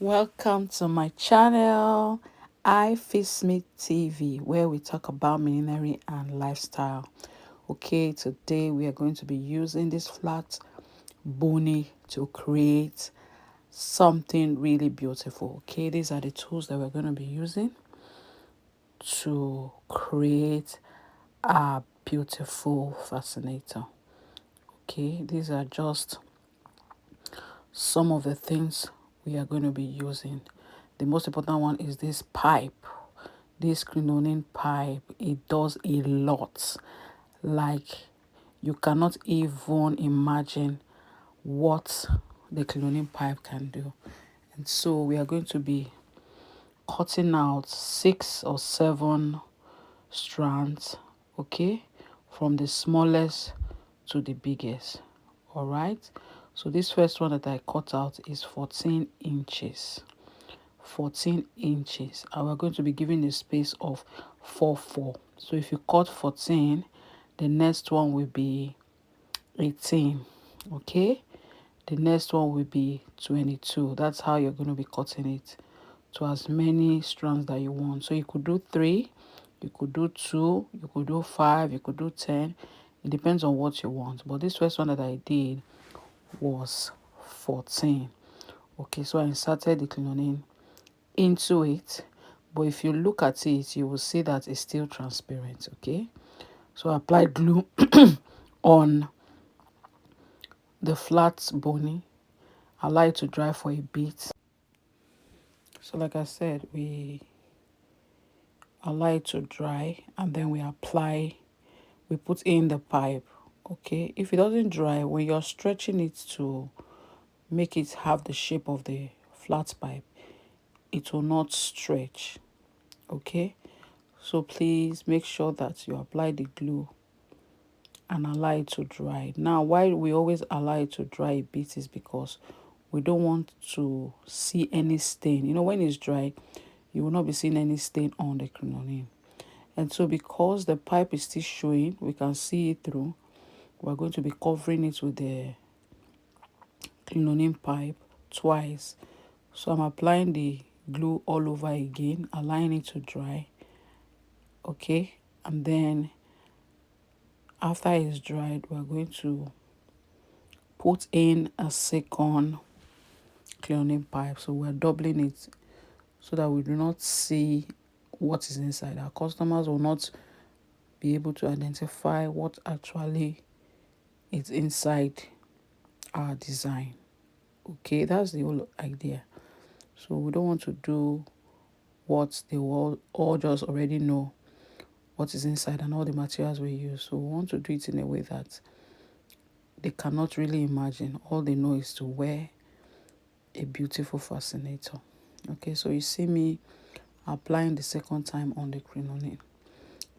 Welcome to my channel, I Smith TV, where we talk about millinery and lifestyle. Okay, today we are going to be using this flat bony to create something really beautiful. Okay, these are the tools that we're going to be using to create a beautiful fascinator. Okay, these are just some of the things we are going to be using. The most important one is this pipe, this crinoline pipe. It does a lot. Like, you cannot even imagine what the crinoline pipe can do. And so we are going to be cutting out 6 or 7 strands, okay, from the smallest to the biggest. All right, so this first one that I cut out is 14 inches. 14 inches, and we're going to be giving a space of 4 so if you cut 14, the next one will be 18. Okay, the next one will be 22. That's how you're going to be cutting it to as many strands that you want. So you could do 3, you could do 2, you could do 5, you could do 10. It depends on what you want, but this first one that I did was 14. Okay, so I inserted the crinoline into it, but if you look at it, you will see that it's still transparent. Okay, so I applied glue on the flat bony, allow it to dry for a bit. So like I said, we allow it to dry, and then we put in the pipe. Okay, if it doesn't dry, when you're stretching it to make it have the shape of the flat pipe, it will not stretch. Okay, so please make sure that you apply the glue and allow it to dry. Now, why we always allow it to dry a bit is because we don't want to see any stain. You know, when it's dry, you will not be seeing any stain on the crinoline. And so because the pipe is still showing, we can see it through, we're going to be covering it with the crinoline pipe twice. So I'm applying the glue all over again, allowing it to dry. Okay, and then after it's dried, we're going to put in a second crinoline pipe. So we're doubling it so that we do not see what is inside. Our customers will not be able to identify what actually is inside our design. Okay, that's the whole idea. So we don't want to do what they will all just already know what is inside and all the materials we use. So we want to do it in a way that they cannot really imagine. All they know is to wear a beautiful fascinator. Okay, so you see me applying the second time on the crinoline.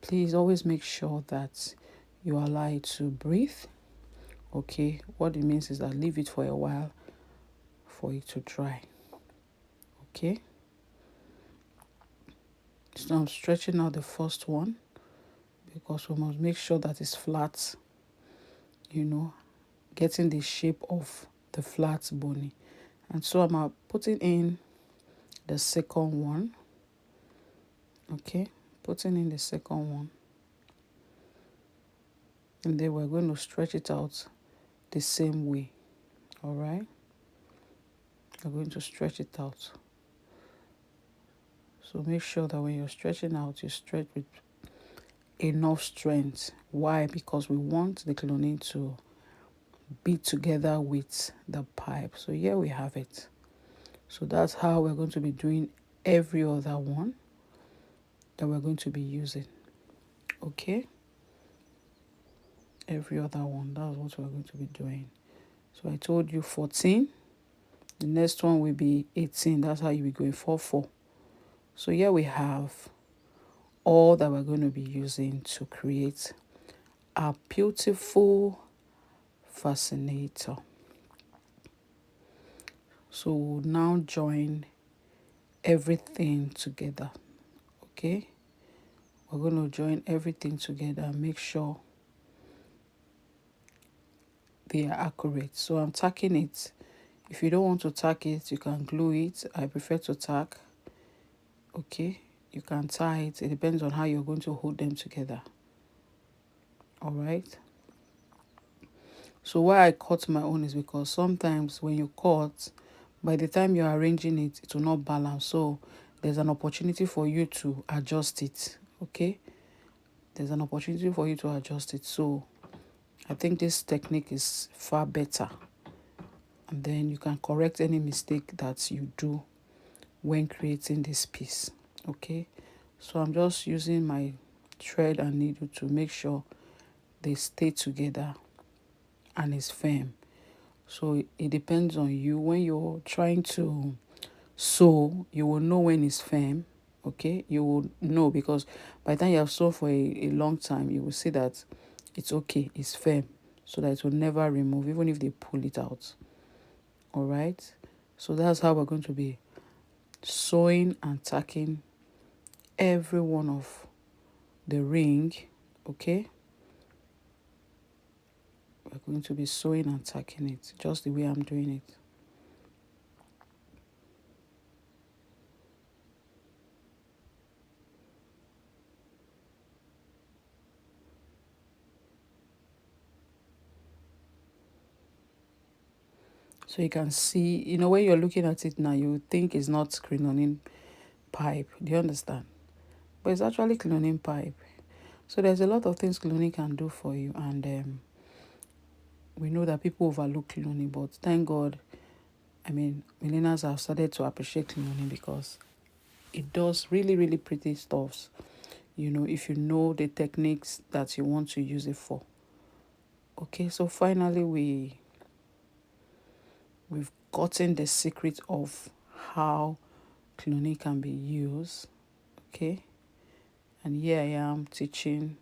Please always make sure that you allow it to breathe. Okay, what it means is that leave it for a while for it to dry. Okay, so I'm stretching out the first one because we must make sure that it's flat, you know, getting the shape of the flat bony. And so I'm putting in the second one. Okay, putting in the second one, and then we're going to stretch it out the same way. All right, we're going to stretch it out. So make sure that when you're stretching out, you stretch with enough strength. Why? Because we want the crinoline to be together with the pipe. So here we have it. So that's how we're going to be doing every other one that we're going to be using. Okay, every other one, that's what we're going to be doing. So I told you 14, the next one will be 18. That's how you be going 4. So here we have all that we're going to be using to create a beautiful fascinator. So we'll now join everything together. Okay, we're going to join everything together and make sure they are accurate. So I'm tacking it If you don't want to tack it, you can glue it. I prefer to tack. Okay, you can tie it. It depends on how you're going to hold them together. All right. So why I cut my own is because sometimes when you cut, by the time you're arranging it, it will not balance. So there's an opportunity for you to adjust it. Okay, there's an opportunity for you to adjust it. So I think this technique is far better, and then you can correct any mistake that you do when creating this piece. Okay, so I'm just using my thread and needle to make sure they stay together and it's firm. So it depends on you. When you're trying to sew, you will know when it's firm. Okay, you will know, because by the time you have sewn for a long time, you will see that it's okay, it's firm, so that it will never remove even if they pull it out. All right, so that's how we're going to be sewing and tacking every one of the ring. Okay, we're going to be sewing and tacking it just the way I'm doing it. So you can see, when you're looking at it now, you think it's not crinoline pipe. Do you understand? But it's actually crinoline pipe. So there's a lot of things crinoline can do for you, and we know that people overlook crinoline, but thank God, millennials have started to appreciate crinoline because it does really, really pretty stuffs. If you know the techniques that you want to use it for. Okay, so finally we've gotten the secret of how cloning can be used. Okay, and here I am teaching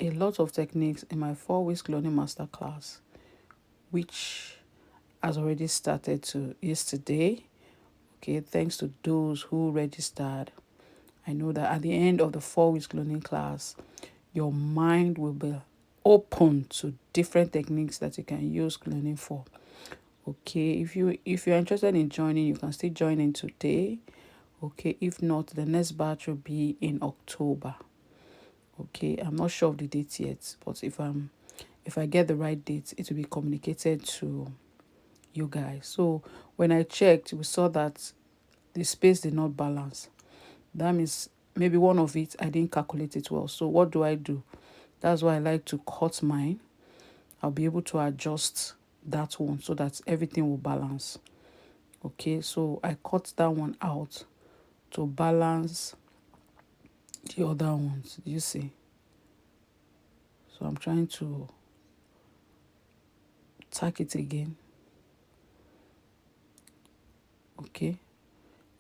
a lot of techniques in my 4 weeks cloning masterclass, which has already started to yesterday. Okay, thanks to those who registered. I know that at the end of the 4 weeks cloning class, your mind will be open to different techniques that you can use cloning for. Okay, if you're interested in joining, you can still join in today. Okay, if not, the next batch will be in October. Okay, I'm not sure of the date yet, but if I get the right date, it will be communicated to you guys. So when I checked, we saw that the space did not balance. That means maybe one of it I didn't calculate it well. So what do? That's why I like to cut mine. I'll be able to adjust that one so that everything will balance. Okay, so I cut that one out to balance the other ones. You see? So I'm trying to tack it again. Okay,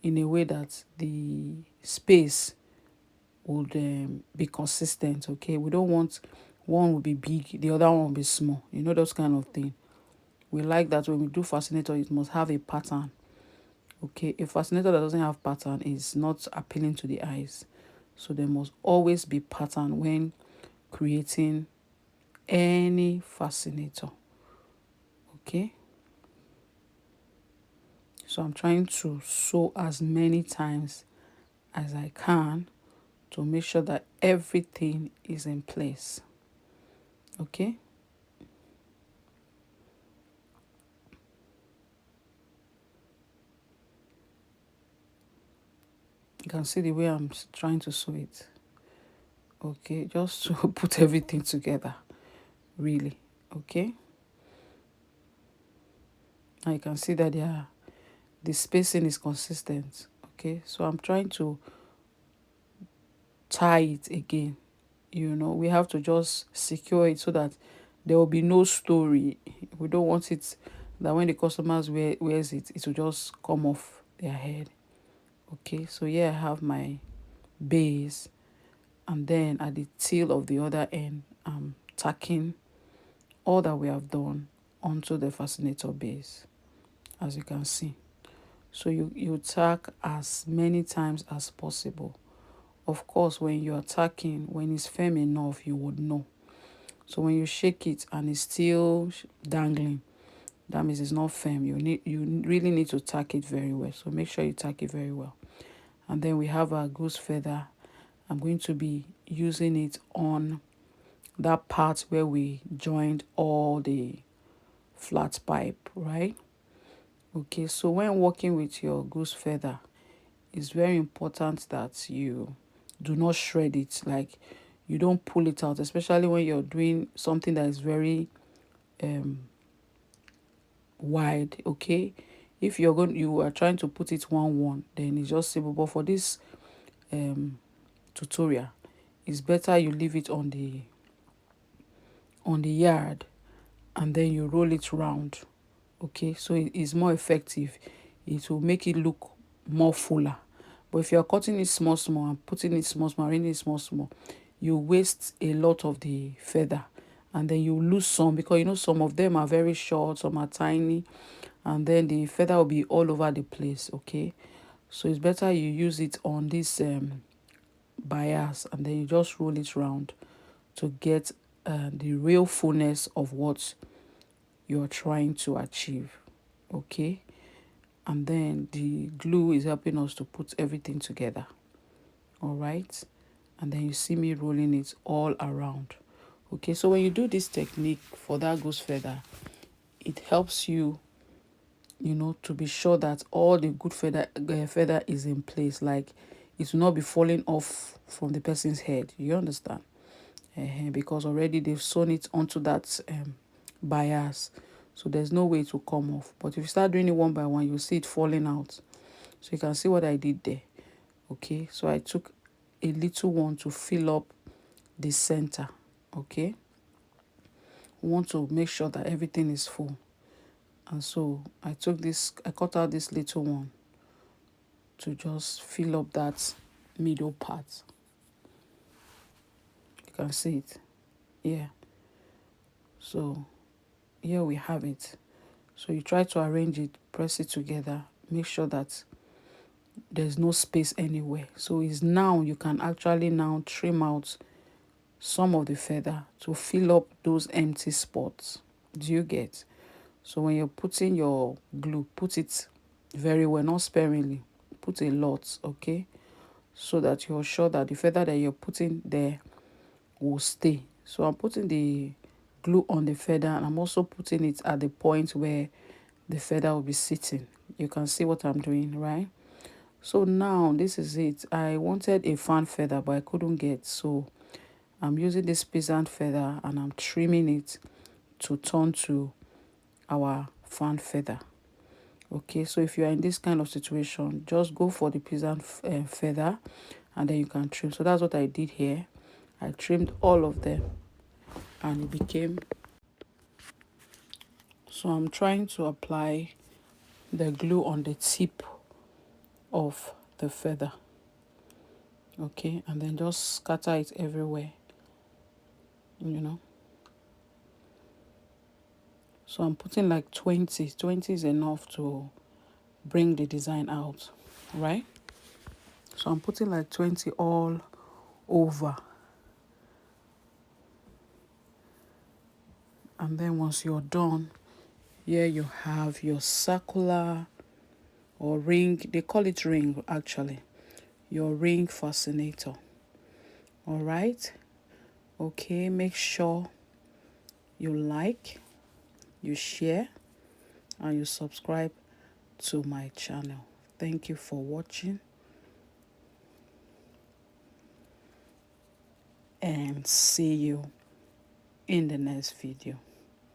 in a way that the space would be consistent. Okay, we don't want one will be big, the other one will be small. Those kind of thing. We like that when we do fascinator, it must have a pattern. Okay, a fascinator that doesn't have pattern is not appealing to the eyes. So there must always be pattern when creating any fascinator. Okay, so I'm trying to sew as many times as I can to make sure that everything is in place. Okay, you can see the way I'm trying to sew it. Okay, just to put everything together, really. Okay, now you can see that the spacing is consistent. Okay, so I'm trying to tie it again. We have to just secure it so that there will be no story. We don't want it that when the customers wears it, it will just come off their head. Okay, so here I have my base, and then at the tail of the other end, I'm tacking all that we have done onto the fascinator base, as you can see. So you tack as many times as possible. Of course, when you're tacking, when it's firm enough, you would know. So when you shake it and it's still dangling, That means it's not firm. You really need to tack it very well. So make sure you tack it very well. And then we have our goose feather. I'm going to be using it on that part where we joined all the flat pipe, right? Okay, so when working with your goose feather, it's very important that you do not shred it. Like, you don't pull it out, especially when you're doing something that is very wide. Okay, if you are trying to put it one, then it's just simple. But for this tutorial, it's better you leave it on the yard, and then you roll it round. Okay, so it is more effective. It will make it look more fuller. But if you're cutting it small and putting it small, arranging it small, you waste a lot of the feather, and then you lose some, because some of them are very short, some are tiny, and then the feather will be all over the place. Okay, so it's better you use it on this bias, and then you just roll it round to get the real fullness of what you're trying to achieve. Okay, and then the glue is helping us to put everything together. All right, and then you see me rolling it all around. Okay, so when you do this technique for that goose feather, it helps you, to be sure that all the good feather is in place. Like, it will not be falling off from the person's head. You understand? Because already they've sewn it onto that bias, so there's no way to come off. But if you start doing it one by one, you'll see it falling out. So you can see what I did there. Okay, so I took a little one to fill up the center. Okay, we want to make sure that everything is full, and so I cut out this little one to just fill up that middle part. You can see it. Yeah, so here we have it. So you try to arrange it, press it together, make sure that there's no space anywhere. So it's now you can actually now trim out some of the feather to fill up those empty spots. Do you get? So when you're putting your glue, put it very well, not sparingly. Put a lot, okay? So that you're sure that the feather that you're putting there will stay. So I'm putting the glue on the feather, and I'm also putting it at the point where the feather will be sitting. You can see what I'm doing, right? So now this is it. I wanted a fan feather, but I couldn't get, so I'm using this peasant feather and I'm trimming it to turn to our fan feather. Okay, so if you are in this kind of situation, just go for the peasant feather, and then you can trim. So that's what I did here. I trimmed all of them, and it became. So I'm trying to apply the glue on the tip of the feather. Okay, and then just scatter it everywhere, So I'm putting like 20. 20 is enough to bring the design out, right? So I'm putting like 20 all over. And then once you're done, here you have your circular or ring. They call it ring, actually. Your ring fascinator. All right. Okay, make sure you like, you share, and you subscribe to my channel. Thank you for watching, and see you in the next video.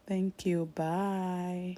Thank you. Bye.